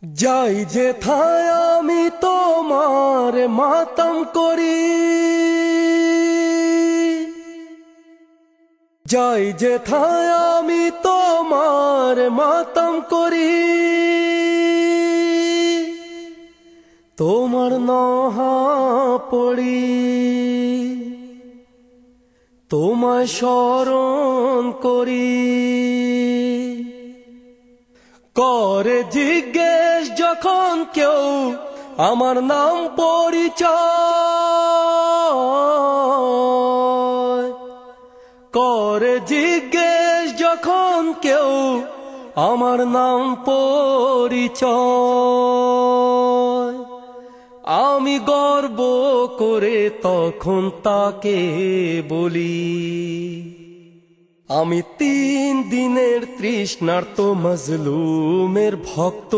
যাই যেথায় আমি তোমার মাতম করি, যাই যেথায় আমি তোমার মাতম করি, তোমার নহা পড়ি, তোমায় স্মরণ করি। করে জিজ্ঞেস যখন কেউ আমার নাম পরিচয়, করে জিজ্ঞেস যখন কেউ আমার নাম পরিচয়, আমি গর্ব করে তখন তাকে বলি, আমি 3 দিনের তৃষ্ণার্ত মজলুমের ভক্ত,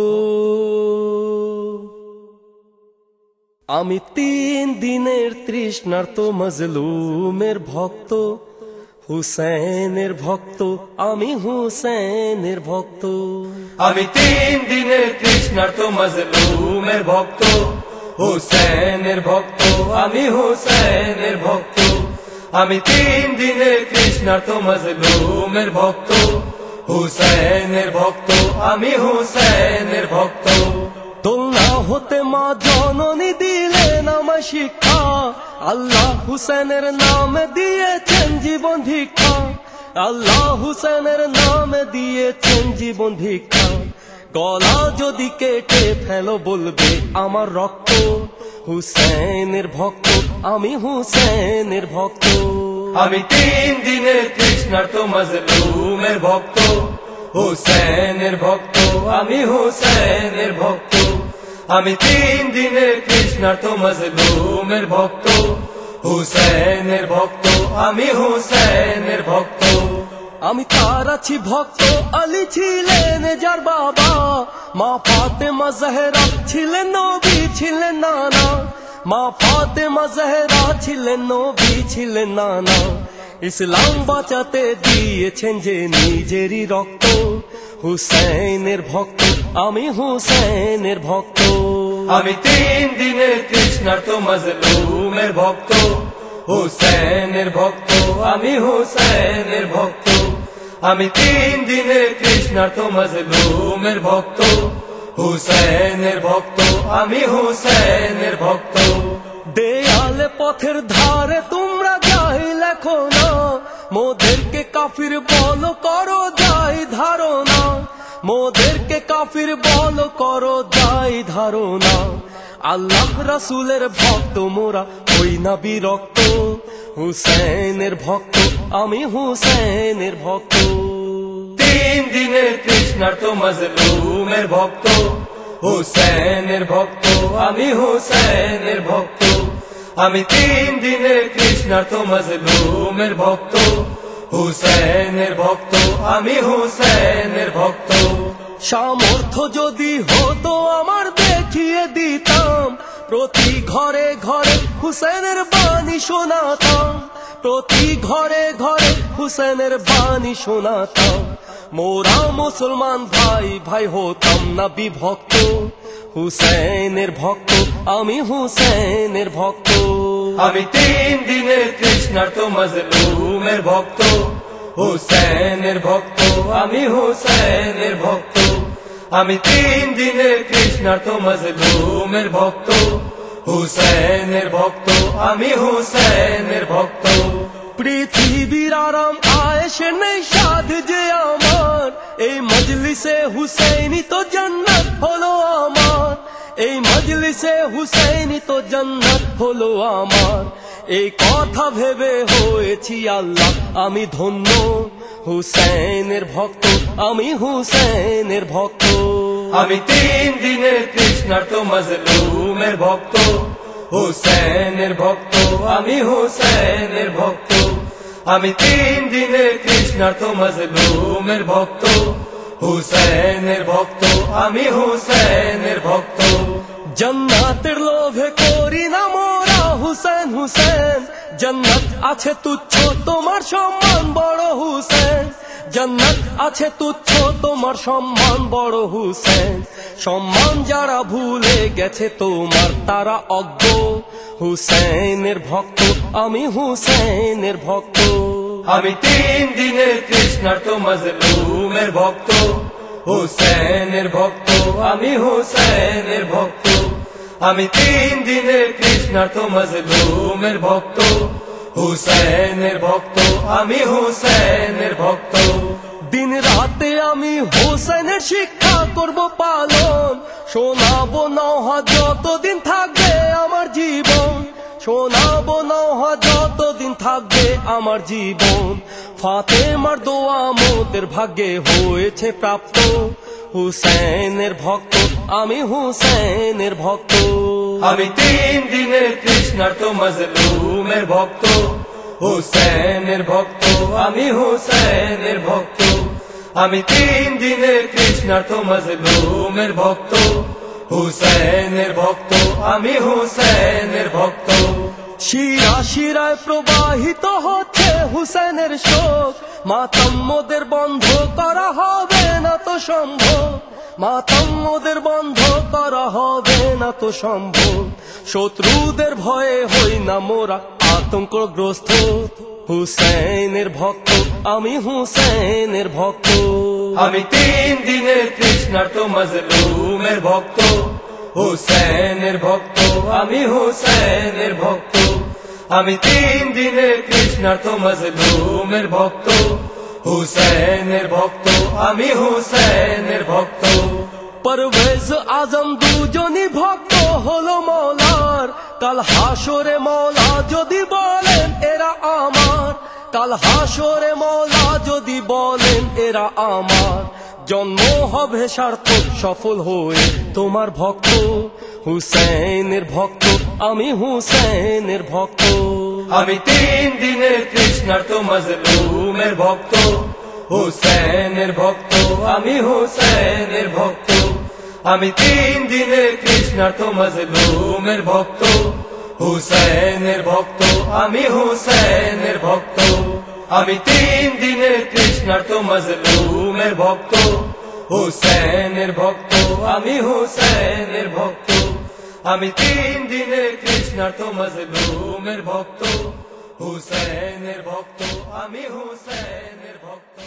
আমি 3 দিনের তৃষ্ণার্ত মজলুমের ভক্ত, হুসেনের ভক্ত, আমি হুসেনের ভক্ত। আমি 3 দিনের তৃষ্ণার্ত মজলুমের ভক্ত, হুসেনের ভক্ত, আমি হুসেনের ভক্ত। আমি 3 দিনের তৃষ্ণার্ত মজলুমের ভক্ত, হুসেনের ভক্ত, আমি হুসেনের ভক্ত। দোলনা হতে মা জননী দিলেন আমায় শিক্ষা, আল্লাহ হুসেনের নামে দিয়েছেন জীবন ভিক্ষা, আল্লাহ হুসেনের নামে দিয়েছেন জীবন ভিক্ষা। গলা যদি কেটে ফেলো বলবে আমার রক্ত, হুসেনের ভক্ত, আমি হুসেনের ভক্ত। আমি 3 দিনের তৃষ্ণার্ত মজলুমের ভক্ত, হুসেনের ভক্ত, আমি হুসেনের ভক্ত। আমি 3 দিনের তৃষ্ণার্ত মজলুমের ভক্ত, হুসেনের ভক্ত, আমি হুসেনের ভক্ত। আমি তার আছি ভক্ত, আলী ছিলেন যার বাবা, মা ফাতেমা জাহরা ছিলেন নবী ছিলেন নানা, মা ফাতেমা জাহরা ছিলেন নবী ছিলেন নানা। ইসলাম বাঁচাতে দিয়েছেন যে নিজেরই রক্ত, হুসেনের ভক্ত, আমি হুসেনের ভক্ত। আমি 3 দিনের তৃষ্ণার্ত মজলুমের ভক্ত, হুসেনের ভক্ত, আমি হুসেনের ভক্ত। আমি 3 দিনের তৃষ্ণার্ত মজলুমের ভক্ত, হুসেনের ভক্ত, আমি হুসেনের ভক্ত। দেয়ালে পথের ধারে তোমরা যাই লেখো না, মোদেরকে কাফির বলো করো যাই ধারণা, মোদেরকে কাফির বলো করো যাই ধারণা। আল্লাহ রাসূলের ভক্ত মোরা হই না বিরক্ত, হুসেনের ভক্ত, আমি হুসেনের ভক্ত। 3 দিনের তৃষ্ণার্ত মজলুমের ভক্ত, হুসেনের ভক্ত, আমি হুসেনের ভক্ত। আমি 3 দিনের তৃষ্ণার্ত মজলুমের ভক্ত, হুসেনের ভক্ত, আমি হুসেনের ভক্ত। সামর্থ্য যদি হতো আমার দেখিয়ে দিতাম, প্রতি ঘরে ঘরে হুসেনের বাণী শোনাতাম, প্রতি ঘরে ঘরে হুসেনের বাণী শোনাতাম। মোরা মুসলমান ভাই ভাই হতাম না বিভক্ত, হুসেনের ভক্ত, আমি হুসেনের ভক্ত। আমি 3 দিনের তৃষ্ণার্ত মজলুমের ভক্ত, হুসেনের ভক্ত, আমি হুসেনের ভক্ত। আমি 3 দিনের তৃষ্ণার্ত মজলুমের ভক্ত, হুসেনের ভক্ত, আমি হুসেনের ভক্ত। পৃথিবীর আরাম আয়েশে নেই সাধ যে আমার, এই মজলিসে হুসেইনি তো জান্নাত হলো আমার, এই মজলিসে হুসেইনি তো জান্নাত হলো আমার। এই কথা ভেবে হয়েছি আল্লাহ আমি ধন্য, হুসেনের ভক্ত, আমি হুসেনের ভক্ত। আমি 3 দিনের তৃষ্ণার্ত মজলুমের ভক্ত, হুসেনের ভক্ত, আমি হুসেনের ভক্ত। আমি 3 দিনের তৃষ্ণার্ত মজলুমের ভক্ত, হুসেনের ভক্ত, আমি হুসেনের ভক্ত। জান্নাতের লোভে করি না মোরা হুসেন হুসেন জন্নত আছে তুচ্ছ তোমার সম্মান বড় হুসেন জন্নত আছে তুচ্ছ তোমার সম্মান বড় হুসেন সম্মান যারা ভুলে গেছে তোমার তারা অজ্ঞ হুসেনের ভক্ত আমি হুসেনের ভক্ত আমি 3 দিনের কৃষ্ণার্ত মজলুমের ভক্ত হুসেনের ভক্ত আমি হুসেনের ভক্ত আমি 3 দিনের কৃষ্ণার্ত মজলুমের ভক্ত হুসেনের ভক্ত আমি হুসেনের ভক্ত দিন রাতে আমি হুসেনের শিক্ষা করব পালন শোনাবো নওহা যতদিন থাকবে আমার জীবন শোনাবো নওহা যতদিন থাকবে আমার জীবন ফাতেমার দোয়া মোদের ভাগ্যে হয়েছে প্রাপ্ত হুসেনের ভক্ত আমি হুসেনের ভক্ত আমি 3 দিনের কৃষ্ণার্ত মজলুমের ভক্ত হুসেনের ভক্ত আমি হুসেনের ভক্ত আমি 3 দিনের কৃষ্ণার্ত মজলুমের ভক্ত হুসেনের ভক্ত আমি হুসেনের ভক্ত শিরা শিরায় প্রবাহিত হচ্ছে হুসেনের শোক মাতম মোদের বন্ধ করা হবে না তো সম্ভব মাতম মোদের বন্ধ করা হবে না তো সম্ভব শত্রুদের ভয়ে হই না মোরা আতঙ্কগ্রস্ত হুসেনের ভক্ত আমি হুসেনের ভক্ত আমি 3 দিনের কৃষ্ণার্ত মজলুমের ভক্ত হুসেনের ভক্ত আমি হুসেনের ভক্ত আমি 3 দিনের কৃষ্ণার্ত মজলুমের ভক্ত হুসেনের ভক্ত আমি হুসেনের ভক্ত পারভেজ আজম দুজনই ভক্ত হলো মৌলার কাল হাসরে মৌলা যদি বলেন এরা আমার কাল হাসরে মৌলা যদি বলেন এরা আমার জন্ম হবে সার্থক সফল হয়ে তোমার ভক্ত হুসেনের ভক্ত আমি হুসেনের ভক্ত আমি 3 দিনের কৃষ্ণার্ত মজলুমের ভক্ত হুসেনের ভক্ত আমি হুসেনের ভক্ত আমি 3 দিনের কৃষ্ণার্ত মজলুমের ভক্ত হুসেনের ভক্ত আমি হুসেনের ভক্ত আমি 3 দিনের কৃষ্ণার্ত মজলুমের ভক্ত হুসেনের ভক্ত আমি হুসেনের ভক্ত আমি 3 দিনের কৃষ্ণার্ত মজলুমের ভক্ত হুসেনের ভক্ত আমি হুসেনের ভক্ত